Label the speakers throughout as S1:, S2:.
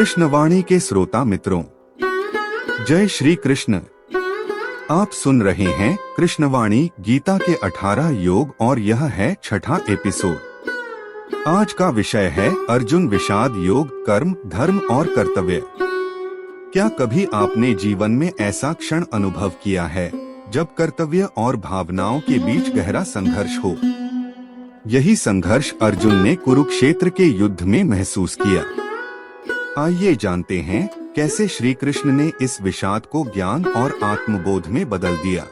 S1: कृष्णवाणी के श्रोता मित्रों, जय श्री कृष्ण। आप सुन रहे हैं कृष्णवाणी गीता के 18 योग और यह है छठा एपिसोड। आज का विषय है अर्जुन विषाद योग, कर्म, धर्म और कर्तव्य। क्या कभी आपने जीवन में ऐसा क्षण अनुभव किया है जब कर्तव्य और भावनाओं के बीच गहरा संघर्ष हो? यही संघर्ष अर्जुन ने कुरुक्षेत्र के युद्ध में महसूस किया। आइए जानते हैं कैसे श्री कृष्ण ने इस विषाद को ज्ञान और आत्मबोध में बदल दिया।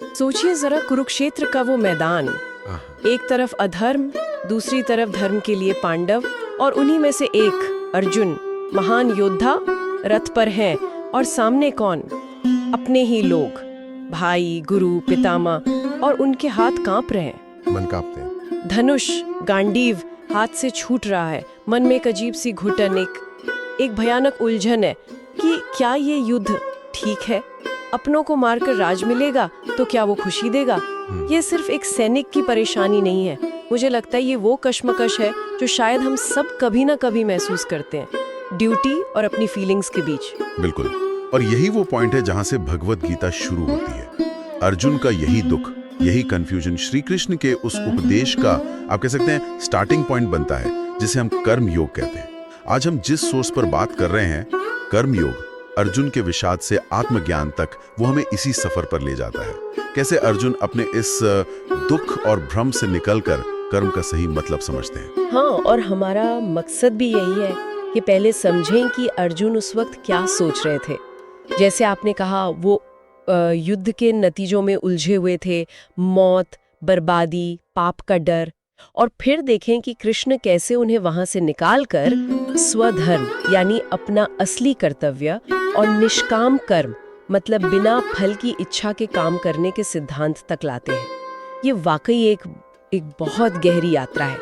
S2: सोचिए जरा कुरुक्षेत्र का वो मैदान, एक तरफ अधर्म, दूसरी तरफ धर्म के लिए पांडव, और उन्हीं में से एक अर्जुन महान योद्धा रथ पर है, और सामने कौन? अपने ही लोग, भाई, गुरु, पितामह, और उनके हाथ कांप रहे हैं,
S3: मन कांपते हैं।
S2: धनुष, गांडीव हाथ से छूट रहा है। मन में एक अजीब सी घुटन, एक भयानक उलझन है कि क्या ये युद्ध ठीक है? अपनों को मारकर राज मिलेगा तो क्या वो खुशी देगा? ये सिर्फ एक सैनिक की परेशानी नहीं है, मुझे लगता है ये वो कश्मकश है जो शायद हम सब कभी ना कभी महसूस करते हैं, ड्यूटी और अपनी फीलिंग्स के बीच।
S3: बिल्कुल, और यही वो पॉइंट है जहां से भगवत गीता शुरू होती है। अर्जुन का यही दुख, यही कंफ्यूजन श्री कृष्ण के उस उपदेश का आप कह सकते हैं स्टार्टिंग पॉइंट बनता है, जिसे हम कर्म योग कहते हैं। आज हम जिस सोर्स पर बात कर रहे हैं, कर्म योग, अर्जुन के विषाद से आत्मज्ञान तक, वो हमें इसी सफर पर ले जाता है। कैसे अर्जुन अपने इस दुख और भ्रम से निकलकर कर्म का सही मतलब समझते हैं।
S2: हाँ, और हमारा मकसद भी यही है कि पहले समझें कि अर्जुन उस वक्त क्या सोच रहे थे। जैसे आपने कहा, वो युद्ध के नतीजों में उलझे हुए थे, मौत, बर्बादी, पाप का डर, और फिर देखें कि कृष्ण कैसे उन्हें वहां से निकालकर स्वधर्म यानी अपना असली कर्तव्य और निष्काम कर्म मतलब बिना फल की इच्छा के काम करने के सिद्धांत तक लाते हैं। ये वाकई एक बहुत गहरी यात्रा है।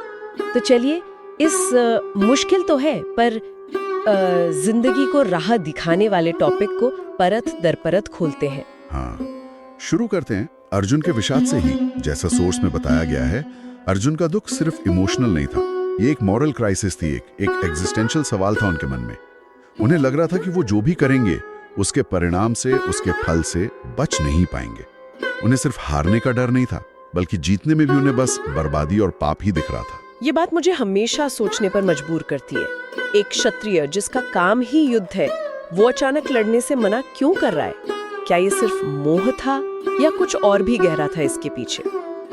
S2: तो चलिए, इस मुश्किल तो है पर जिंदगी को राह दिखाने वाले टॉपिक को परत दर परत खोलते हैं।
S3: हाँ, शुरू करते हैं अर्जुन के विषाद से ही। जैसा सोर्स में बताया गया है, अर्जुन का दुख सिर्फ इमोशनल नहीं था, ये एक मॉरल क्राइसिस थी, एक एग्जिस्टेंशियल सवाल था उनके मन में। उन्हें लग रहा था कि वो जो भी करेंगे उसके परिणाम से, उसके फल से बच नहीं पाएंगे। उन्हें सिर्फ हारने का डर नहीं था, बल्कि जीतने में भी उन्हें बस बर्बादी और पाप ही दिख रहा था।
S2: ये बात मुझे हमेशा सोचने पर मजबूर करती है। एक क्षत्रिय जिसका काम ही युद्ध है, वो अचानक लड़ने से मना क्यों कर रहा है? क्या ये सिर्फ मोह था या कुछ और भी गहरा था इसके पीछे?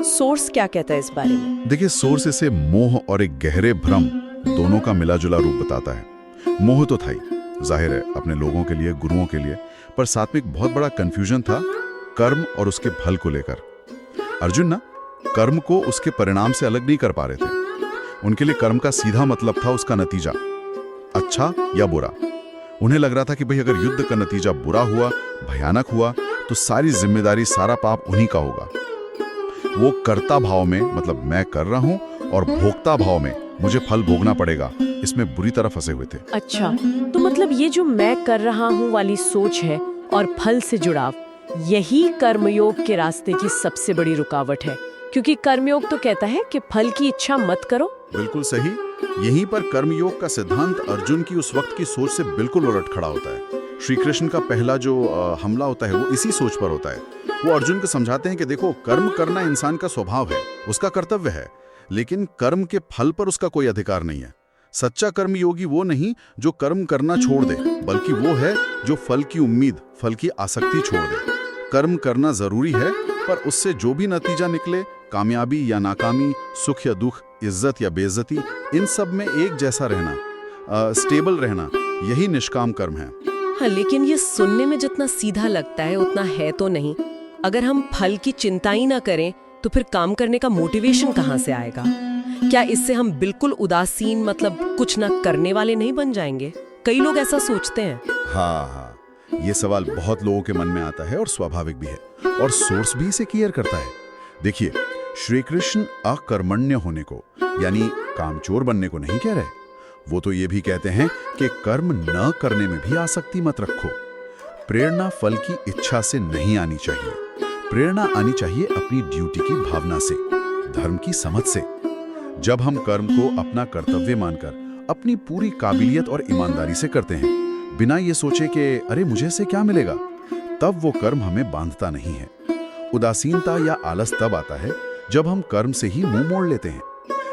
S2: सोर्स क्या कहता है इस बारे में?
S3: देखिए, सोर्स इसे मोह और एक गहरे भ्रम दोनों का मिला जुला रूप बताता है। मोह तो था ही, जाहिर है, अपने लोगों के लिए, गुरुओं के लिए, पर साथ में एक बहुत बड़ा कंफ्यूजन था कर्म और उसके फल को लेकर। अर्जुन ना कर्म को उसके परिणाम से अलग नहीं कर पा रहे थे। उनके लिए कर्म का सीधा मतलब था उसका नतीजा, अच्छा या बुरा। उन्हें लग रहा था कि भाई अगर युद्ध का नतीजा बुरा हुआ, भयानक हुआ, तो सारी जिम्मेदारी, सारा पाप उन्हीं का होगा। वो कर्ता भाव में, मतलब मैं कर रहा हूं, और भोक्ता भाव में, मुझे फल भोगना पड़ेगा, इसमें बुरी तरह फंसे हुए थे।
S2: अच्छा, तो मतलब ये जो मैं कर रहा हूँ वाली सोच है और फल से जुड़ाव, यही कर्मयोग के रास्ते की सबसे बड़ी रुकावट है, क्योंकि कर्मयोग तो कहता है कि फल की इच्छा मत करो।
S3: बिल्कुल सही। यहीं पर कर्मयोग का सिद्धांत अर्जुन की उस वक्त की सोच से बिल्कुल उलट खड़ा होता है। श्री कृष्ण का पहला जो हमला होता है वो इसी सोच पर होता है। वो अर्जुन को समझाते हैं कि देखो, कर्म करना इंसान का स्वभाव है, उसका कर्तव्य है, लेकिन कर्म के फल पर उसका कोई अधिकार नहीं है। सच्चा कर्मयोगी वो नहीं जो कर्म करना छोड़ दे, बल्कि वो है जो फल की उम्मीद, फल की आसक्ति छोड़ दे। कर्म करना जरूरी है, पर उससे जो भी नतीजा निकले, कामयाबी या नाकामी, सुख या दुख, इज्जत या बेइज्जती, इन सब में एक जैसा रहना, स्टेबल रहना, यही निष्काम कर्म है।
S2: हाँ, लेकिन ये सुनने में जितना सीधा लगता है उतना है तो नहीं। अगर हम फल की चिंता ही ना करें तो फिर काम करने का मोटिवेशन कहाँ से आएगा? क्या इससे हम बिल्कुल उदासीन, मतलब कुछ ना करने वाले नहीं बन जाएंगे? कई लोग ऐसा सोचते हैं।
S3: हाँ, ये सवाल बहुत लोगों के मन में आता है और स्वाभाविक भी है, और सोर्स भी इसे क्लियर करता है। देखिए, श्री कृष्ण अकर्मण्य होने को, यानी कामचोर बनने को नहीं कह रहे। वो तो ये भी कहते हैं कि कर्म न करने में भी आसक्ति मत रखो। प्रेरणा फल की इच्छा से नहीं आनी चाहिए, प्रेरणा आनी चाहिए अपनी ड्यूटी की भावना से। धर्म की समझ से। जब हम कर्म को अपना कर्तव्य मानकर अपनी पूरी काबिलियत और ईमानदारी से करते हैं, बिना ये सोचे कि अरे मुझे से क्या मिलेगा, तब वो कर्म हमें बांधता नहीं है। उदासीनता या आलस तब आता है जब हम कर्म से ही मुंह मोड़ लेते हैं।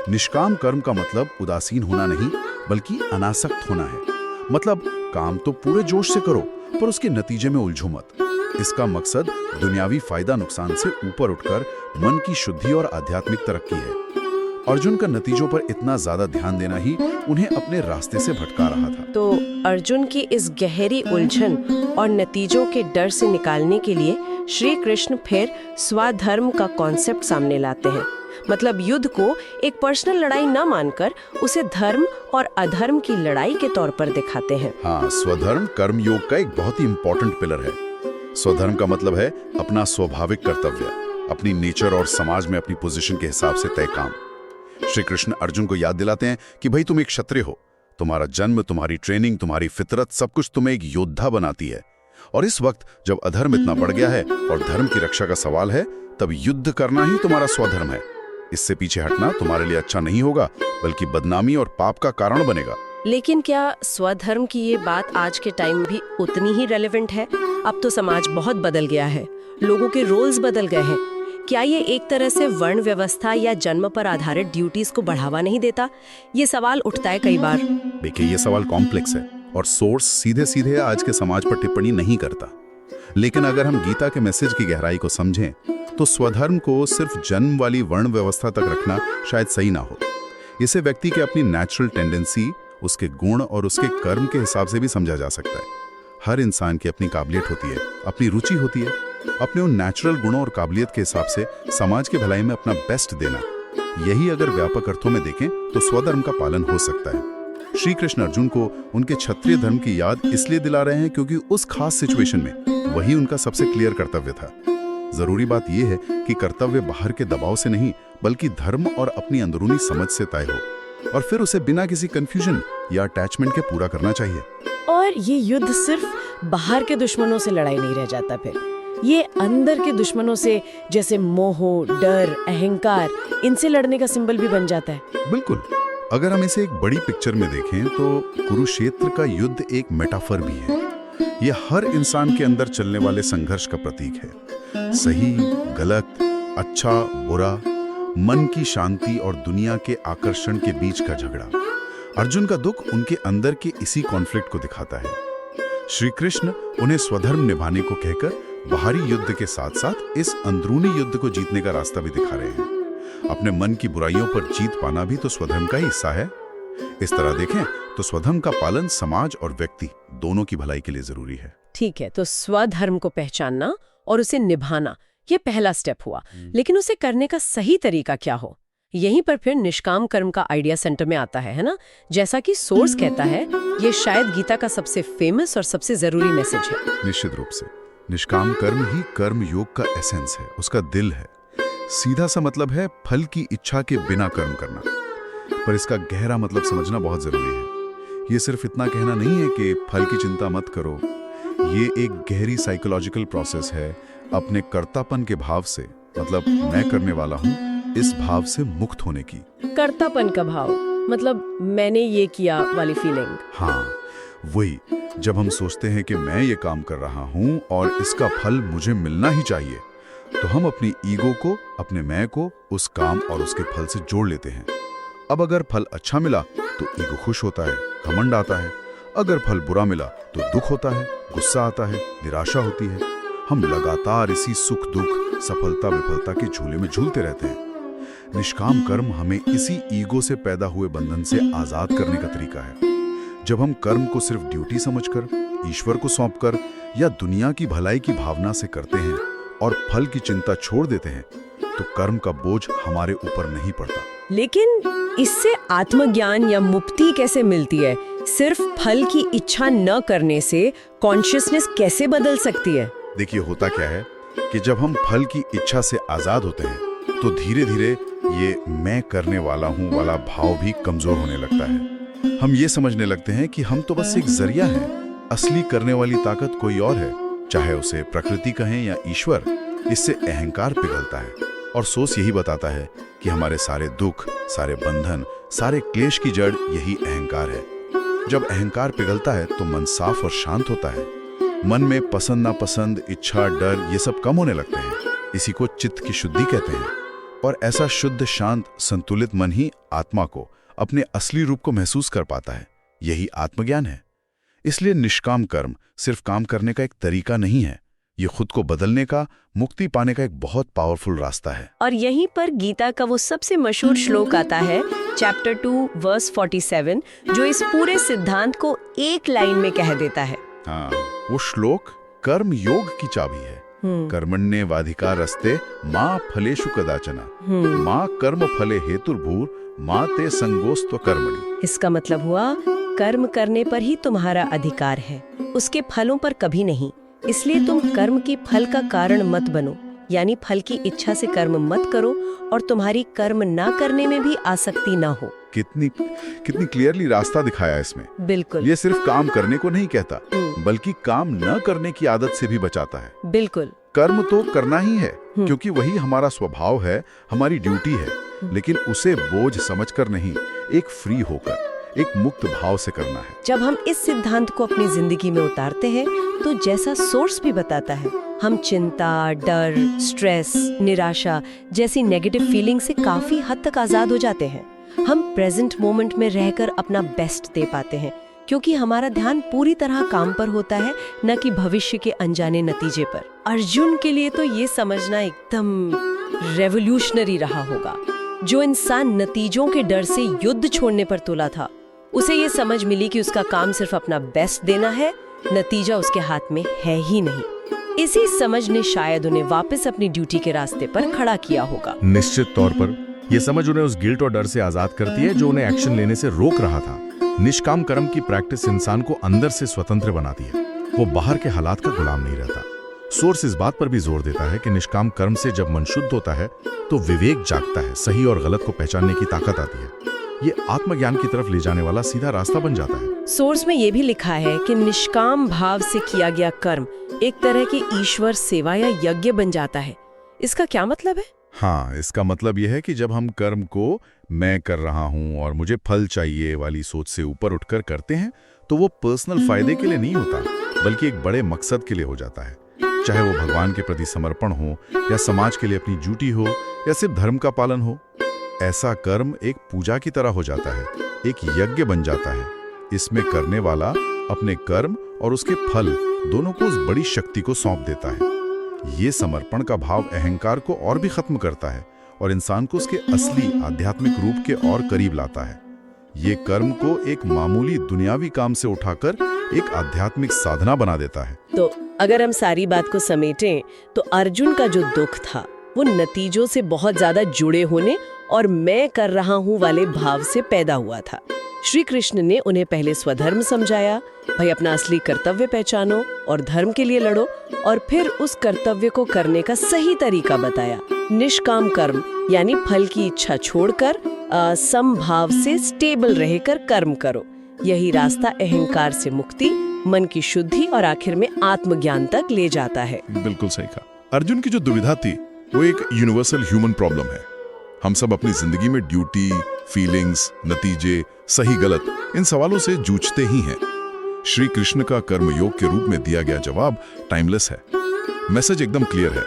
S3: निष्काम कर्म का मतलब उदासीन होना नहीं, बल्कि अनासक्त होना है। मतलब काम तो पूरे जोश से करो, पर उसके नतीजे में उलझो मत। इसका मकसद दुनियावी फायदा नुकसान से ऊपर उठकर मन की शुद्धि और आध्यात्मिक तरक्की है। अर्जुन का नतीजों पर इतना ज्यादा ध्यान देना ही उन्हें अपने रास्ते से भटका रहा था।
S2: तो अर्जुन की इस गहरी उलझन और नतीजों के डर से निकालने के लिए श्री कृष्ण फिर स्वधर्म का कॉन्सेप्ट सामने लाते हैं। मतलब युद्ध को एक पर्सनल लड़ाई न मानकर उसे धर्म और अधर्म की लड़ाई के तौर पर दिखाते हैं।
S3: हाँ, स्वधर्म कर्म योग का एक बहुत ही इंपॉर्टेंट पिलर है। स्वधर्म का मतलब है अपना स्वाभाविक कर्तव्य, अपनी नेचर और समाज में अपनी पोजीशन के हिसाब से तय काम। श्री कृष्ण अर्जुन को याद दिलाते हैं कि भाई तुम एक क्षत्रिय हो, तुम्हारा जन्म, तुम्हारी ट्रेनिंग, तुम्हारी फितरत, सब कुछ तुम्हें एक योद्धा बनाती है। और इस वक्त जब अधर्म इतना बढ़ गया है और धर्म की रक्षा का सवाल है, तब युद्ध करना ही तुम्हारा स्वधर्म है। इससे पीछे हटना तुम्हारे लिए अच्छा नहीं होगा, बल्कि बदनामी और पाप का कारण बनेगा।
S2: लेकिन क्या स्वधर्म की ये बात आज के टाइम भी उतनी ही रेलेवेंट है? अब तो समाज बहुत बदल गया है, लोगों के रोल्स बदल गए हैं। क्या ये एक तरह से वर्ण व्यवस्था या जन्म पर आधारित ड्यूटीज को बढ़ावा नहीं देता? ये सवाल उठता है कई बार।
S3: देखिए, ये सवाल कॉम्प्लेक्स है और सोर्स सीधे सीधे आज के समाज पर टिप्पणी नहीं करता। लेकिन अगर हम गीता के मैसेज की गहराई को समझें, तो स्वधर्म को सिर्फ जन्म वाली वर्ण व्यवस्था तक रखना शायद सही ना हो। इसे व्यक्ति के अपनी नेचुरल टेंडेंसी, उसके गुण और उसके कर्म के हिसाब से भी समझा जा सकता है। हर इंसान की अपनी काबिलियत होती है, अपनी रुचि होती है। अपने उन नेचुरल गुणों और काबिलियत के हिसाब से समाज के भलाई में अपना बेस्ट देना, यही अगर व्यापक अर्थों में देखें तो स्वधर्म का पालन हो सकता है। श्री कृष्ण अर्जुन को उनके क्षत्रिय धर्म की याद इसलिए दिला रहे हैं क्योंकि उस खास सिचुएशन में वही उनका सबसे क्लियर कर्तव्य था। जरूरी बात यह है कि कर्तव्य बाहर के दबाव से नहीं, बल्कि धर्म और अपनी अंदरूनी समझ से तय हो, और फिर उसे बिना किसी कंफ्यूजन या अटैचमेंट के पूरा करना चाहिए।
S4: और ये युद्ध सिर्फ बाहर के दुश्मनों से लड़ाई नहीं रह जाता, फिर ये अंदर के दुश्मनों से, जैसे मोह, डर, अहंकार, इनसे लड़ने का सिंबल भी बन जाता है।
S3: बिल्कुल। अगर हम इसे एक बड़ी पिक्चर में देखें तो कुरुक्षेत्र का युद्ध एक मेटाफर भी है। यह हर इंसान के अंदर चलने वाले संघर्ष का प्रतीक है। सही, गलत, अच्छा, बुरा, मन की शांति और दुनिया के आकर्षण के बीच का झगड़ा। अर्जुन का दुख उनके अंदर के इसी कॉन्फ्लिक्ट को दिखाता है। श्री कृष्ण उन्हें स्वधर्म निभाने को कहकर बाहरी युद्ध के साथ साथ इस अंदरूनी युद्ध को जीतने का रास्ता भी दिखा रहे हैं। अपने मन की बुराइयों पर जीत पाना भी तो स्वधर्म का ही हिस्सा है। इस तरह देखें तो स्वधर्म का पालन समाज और व्यक्ति दोनों की भलाई के लिए जरूरी है।
S2: ठीक है, तो स्वधर्म को पहचानना और उसे निभाना, ये पहला स्टेप हुआ। लेकिन उसे करने का सही तरीका क्या हो? यहीं पर फिर निष्काम कर्म का आइडिया सेंटर में आता है ना? जैसा कि सोर्स कहता है, ये शायद गीता का सबसे फेमस और सबसे जरूरी मैसेज है।
S3: निश्चित रूप से निष्काम कर्म ही कर्म योग का एसेंस है, उसका दिल है। सीधा सा मतलब है फल की इच्छा के बिना कर्म करना, पर इसका गहरा मतलब समझना बहुत जरूरी है। ये सिर्फ इतना कहना नहीं है कि फल की चिंता मत करो। ये एक गहरी साइकोलॉजिकल प्रोसेस है, अपने कर्तापन के भाव से, मतलब मैं करने वाला हूँ, इस भाव से मुक्त होने की।
S4: कर्तापन का भाव मतलब मैंने ये किया वाली फीलिंग।
S3: हाँ, वही। जब हम सोचते हैं कि मैं ये काम कर रहा हूँ और इसका फल मुझे मिलना ही चाहिए, तो हम अपनी ईगो को, अपने मैं को उस काम और उसके फल से जोड़ लेते हैं। अब अगर फल अच्छा मिला तो ईगो खुश होता है, घमंड आता है। अगर फल बुरा मिला तो दुख होता है, गुस्सा आता है, निराशा होती है। हम लगातार इसी सुख दुख, सफलता विफलता के झूले में झूलते रहते हैं। निष्काम कर्म हमें इसी ईगो से पैदा हुए बंधन से आजाद करने का तरीका है। जब हम कर्म को सिर्फ ड्यूटी समझकर, ईश्वर को सौंपकर या दुनिया की भलाई की भावना से करते हैं और फल की चिंता छोड़ देते हैं, तो कर्म का बोझ हमारे ऊपर नहीं पड़ता।
S2: लेकिन इससे आत्मज्ञान या मुक्ति कैसे मिलती है? सिर्फ फल की इच्छा न करने से कॉन्शियसनेस कैसे बदल सकती है?
S3: देखिए, होता क्या है कि जब हम फल की इच्छा से आजाद होते हैं तो धीरे धीरे ये मैं करने वाला हूँ वाला भाव भी कमजोर होने लगता है। हम ये समझने लगते हैं कि हम तो बस एक जरिया हैं, असली करने वाली ताकत कोई और है, चाहे उसे प्रकृति कहें या ईश्वर। इससे अहंकार पिघलता है, और सोर्स यही बताता है कि हमारे सारे दुख, सारे बंधन, सारे क्लेश की जड़ यही अहंकार है। जब अहंकार पिघलता है तो मन साफ और शांत होता है। मन में पसंद नापसंद, इच्छा, डर ये सब कम होने लगते हैं। इसी को चित्त की शुद्धि कहते हैं। और ऐसा शुद्ध, शांत, संतुलित मन ही आत्मा को, अपने असली रूप को महसूस कर पाता है। यही आत्मज्ञान है। इसलिए निष्काम कर्म सिर्फ काम करने का एक तरीका नहीं है, ये खुद को बदलने का, मुक्ति पाने का एक बहुत पावरफुल रास्ता है।
S2: और यहीं पर गीता का वो सबसे मशहूर श्लोक आता है, चैप्टर 2 वर्स 47, जो इस पूरे सिद्धांत को एक लाइन में कह देता है।
S3: हाँ, वो श्लोक कर्म योग की चाबी है। कर्मण्येवाधिकारस्ते मा फलेषु कदाचन मा कर्म फले हेतुर्भूर मा ते संगोस्त्व कर्मणि।
S2: इसका मतलब हुआ कर्म करने पर ही तुम्हारा अधिकार है, उसके फलों पर कभी नहीं। इसलिए तुम कर्म की फल का कारण मत बनो, यानी फल की इच्छा से कर्म मत करो और तुम्हारी कर्म ना करने में भी आसक्ति ना हो।
S3: कितनी क्लियरली रास्ता दिखाया इसमें।
S2: बिल्कुल।
S3: ये सिर्फ काम करने को नहीं कहता, बल्कि काम न करने की आदत से भी बचाता है।
S2: बिल्कुल।
S3: कर्म तो करना ही है, क्योंकि वही हमारा स्वभाव है, हमारी ड्यूटी है, लेकिन उसे बोझ समझकर नहीं, एक फ्री होकर, एक मुक्त भाव से करना है।
S2: जब हम इस सिद्धांत को अपनी जिंदगी में उतारते हैं तो जैसा सोर्स भी बताता है, हम चिंता, डर, स्ट्रेस, निराशा जैसी नेगेटिव फीलिंग से काफी हद तक आजाद हो जाते हैं। हम प्रेजेंट मोमेंट में रहकर अपना बेस्ट दे पाते हैं, क्योंकि हमारा ध्यान पूरी तरह काम पर होता है, न कि भविष्य के अनजाने नतीजे पर। अर्जुन के लिए तो ये समझना एकदम रेवोल्यूशनरी रहा होगा। जो इंसान नतीजों के डर से युद्ध छोड़ने पर तुला था, उसे ये समझ मिली कि उसका काम सिर्फ अपना बेस्ट देना है, नतीजा उसके हाथ में है ही नहीं। इसी समझ ने शायद उन्हें वापस अपनी ड्यूटी के रास्ते पर खड़ा किया होगा।
S5: निश्चित तौर पर यह समझ उन्हें उस गिल्ट और डर से आजाद करती है जो उन्हें एक्शन लेने से रोक रहा था। निष्काम कर्म की प्रैक्टिस इंसान को अंदर से स्वतंत्र बनाती है, वो बाहर के हालात का गुलाम नहीं रहता। सोर्स इस बात पर भी जोर देता है कि निष्काम कर्म से जब मन शुद्ध होता है तो विवेक जागता है, सही और गलत को पहचानने की ताकत आती है। ये आत्मज्ञान की तरफ ले जाने वाला सीधा रास्ता बन जाता है।
S2: सोर्स में ये भी लिखा है कि निष्काम भाव से किया गया कर्म एक तरह की ईश्वर सेवा या यज्ञ बन जाता है। इसका क्या मतलब है?
S3: हाँ, इसका मतलब यह है कि जब हम कर्म को मैं कर रहा हूँ और मुझे फल चाहिए वाली सोच से ऊपर उठकर करते हैं, तो वो पर्सनल फायदे के लिए नहीं होता, बल्कि एक बड़े मकसद के लिए हो जाता है। चाहे वो भगवान के प्रति समर्पण हो, या समाज के लिए अपनी ड्यूटी हो, या सिर्फ धर्म का पालन हो। ऐसा कर्म एक पूजा की तरह हो जाता है, एक यज्ञ बन जाता है। इसमें करने वाला अपने कर्म और उसके फल दोनों को उस बड़ी शक्ति को सौंप देता है। ये समर्पण का भाव अहंकार को और भी खत्म करता है और इंसान को उसके असली आध्यात्मिक रूप के और करीब लाता है। ये कर्म को एक मामूली दुनियावी काम से उठाकर एक आध्यात्मिक साधना बना देता है।
S2: तो अगर हम सारी बात को समेटें तो अर्जुन का जो दुख था वो नतीजों से बहुत ज्यादा जुड़े होने और मैं कर रहा हूँ वाले भाव से पैदा हुआ था। श्री कृष्ण ने उन्हें पहले स्वधर्म समझाया, भाई अपना असली कर्तव्य पहचानो और धर्म के लिए लड़ो, और फिर उस कर्तव्य को करने का सही तरीका बताया। निष्काम कर्म यानी फल की इच्छा छोड़कर समभाव से स्टेबल रहकर कर्म करो। यही रास्ता अहंकार से मुक्ति, मन की शुद्धि और आखिर में आत्मज्ञान तक ले जाता है।
S3: बिल्कुल सही कहा। अर्जुन की जो दुविधा थी वो एक यूनिवर्सल ह्यूमन प्रॉब्लम है। हम सब अपनी जिंदगी में ड्यूटी, फीलिंग्स, नतीजे, सही गलत, इन सवालों से जूझते ही हैं। श्री कृष्ण का कर्मयोग के रूप में दिया गया जवाब टाइमलेस है। मैसेज एकदम क्लियर है,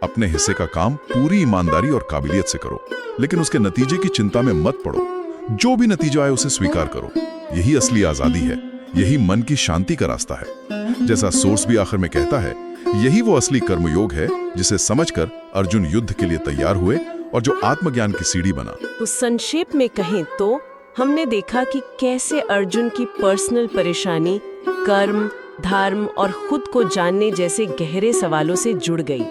S3: अपने हिस्से का काम पूरी ईमानदारी और काबिलियत से करो, लेकिन उसके नतीजे की चिंता में मत पड़ो। जो भी नतीजा आए उसे स्वीकार करो। यही असली आजादी है, यही मन की शांति का रास्ता है। जैसा सोर्स भी आखिर में कहता है, यही वो असली कर्मयोग है जिसे समझकर अर्जुन युद्ध के लिए तैयार हुए और जो आत्मज्ञान की सीढ़ी बना।
S2: तो संक्षेप में कहें तो हमने देखा कि कैसे अर्जुन की पर्सनल परेशानी कर्म, धर्म और खुद को जानने जैसे गहरे सवालों से जुड़ गई।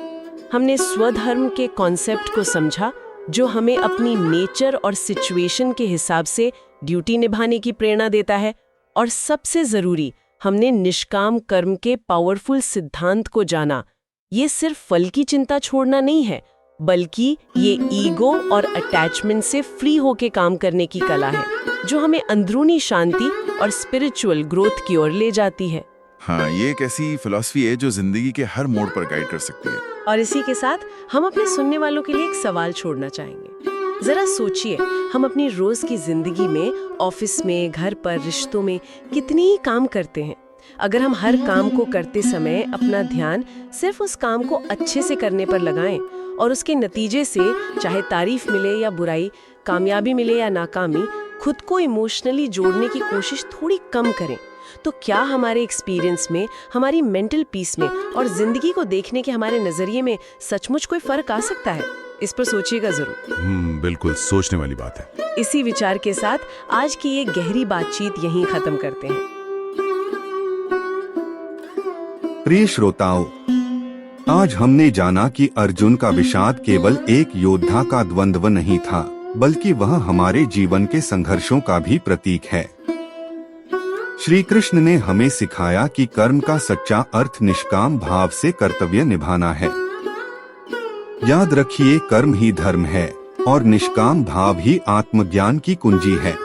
S2: हमने स्वधर्म के कॉन्सेप्ट को समझा, जो हमें अपनी नेचर और सिचुएशन के हिसाब से ड्यूटी निभाने की प्रेरणा देता है। और सबसे जरूरी, हमने निष्काम कर्म के पावरफुल सिद्धांत को जाना। ये सिर्फ फल की चिंता छोड़ना नहीं है, बल्कि ये ईगो और अटैचमेंट से फ्री होके काम करने की कला है, जो हमें अंदरूनी शांति और स्पिरिचुअल ग्रोथ की ओर ले जाती है।
S3: हाँ, ये एक ऐसी फिलॉसफी है जो जिंदगी के हर मोड़ पर गाइड कर सकती है।
S2: और इसी के साथ हम अपने सुनने वालों के लिए एक सवाल छोड़ना चाहेंगे। जरा सोचिए, हम अपनी रोज की जिंदगी में, ऑफिस में, घर पर, रिश्तों में कितनी ही काम करते हैं। अगर हम हर काम को करते समय अपना ध्यान सिर्फ उस काम को अच्छे से करने पर लगाएं और उसके नतीजे से, चाहे तारीफ मिले या बुराई, कामयाबी मिले या नाकामी, खुद को इमोशनली जोड़ने की कोशिश थोड़ी कम करें, तो क्या हमारे एक्सपीरियंस में, हमारी मेंटल पीस में और जिंदगी को देखने के हमारे नजरिए में सचमुच कोई फर्क आ सकता है? इस पर सोचिएगा जरूर।
S3: बिल्कुल सोचने वाली बात है।
S2: इसी विचार के साथ आज की ये गहरी बातचीत यहीं खत्म करते हैं।
S1: प्रिय श्रोताओं, आज हमने जाना कि अर्जुन का विषाद केवल एक योद्धा का द्वंद्व नहीं था, बल्कि वह हमारे जीवन के संघर्षों का भी प्रतीक है। श्री कृष्ण ने हमें सिखाया कि कर्म का सच्चा अर्थ निष्काम भाव से कर्तव्य निभाना है। याद रखिए, कर्म ही धर्म है और निष्काम भाव ही आत्मज्ञान की कुंजी है।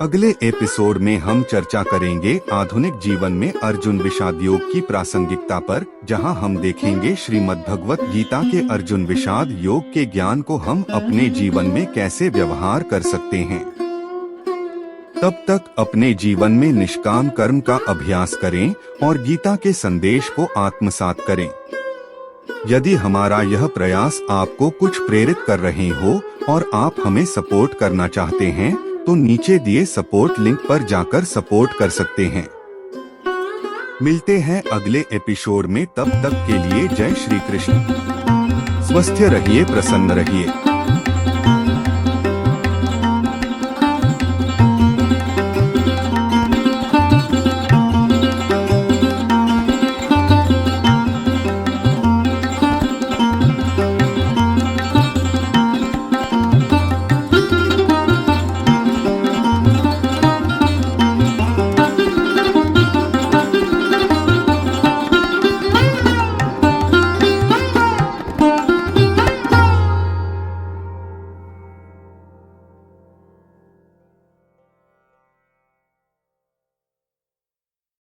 S1: अगले एपिसोड में हम चर्चा करेंगे आधुनिक जीवन में अर्जुन विषाद योग की प्रासंगिकता पर, जहां हम देखेंगे श्रीमद्भगवत गीता के अर्जुन विषाद योग के ज्ञान को हम अपने जीवन में कैसे व्यवहार कर सकते हैं। तब तक अपने जीवन में निष्काम कर्म का अभ्यास करें और गीता के संदेश को आत्मसात करें। यदि हमारा यह प्रयास आपको कुछ प्रेरित कर रहे हो और आप हमें सपोर्ट करना चाहते हैं, तो नीचे दिए सपोर्ट लिंक पर जाकर सपोर्ट कर सकते हैं। मिलते हैं अगले एपिसोड में, तब तक के लिए जय श्री कृष्ण। स्वस्थ रहिए, प्रसन्न रहिए।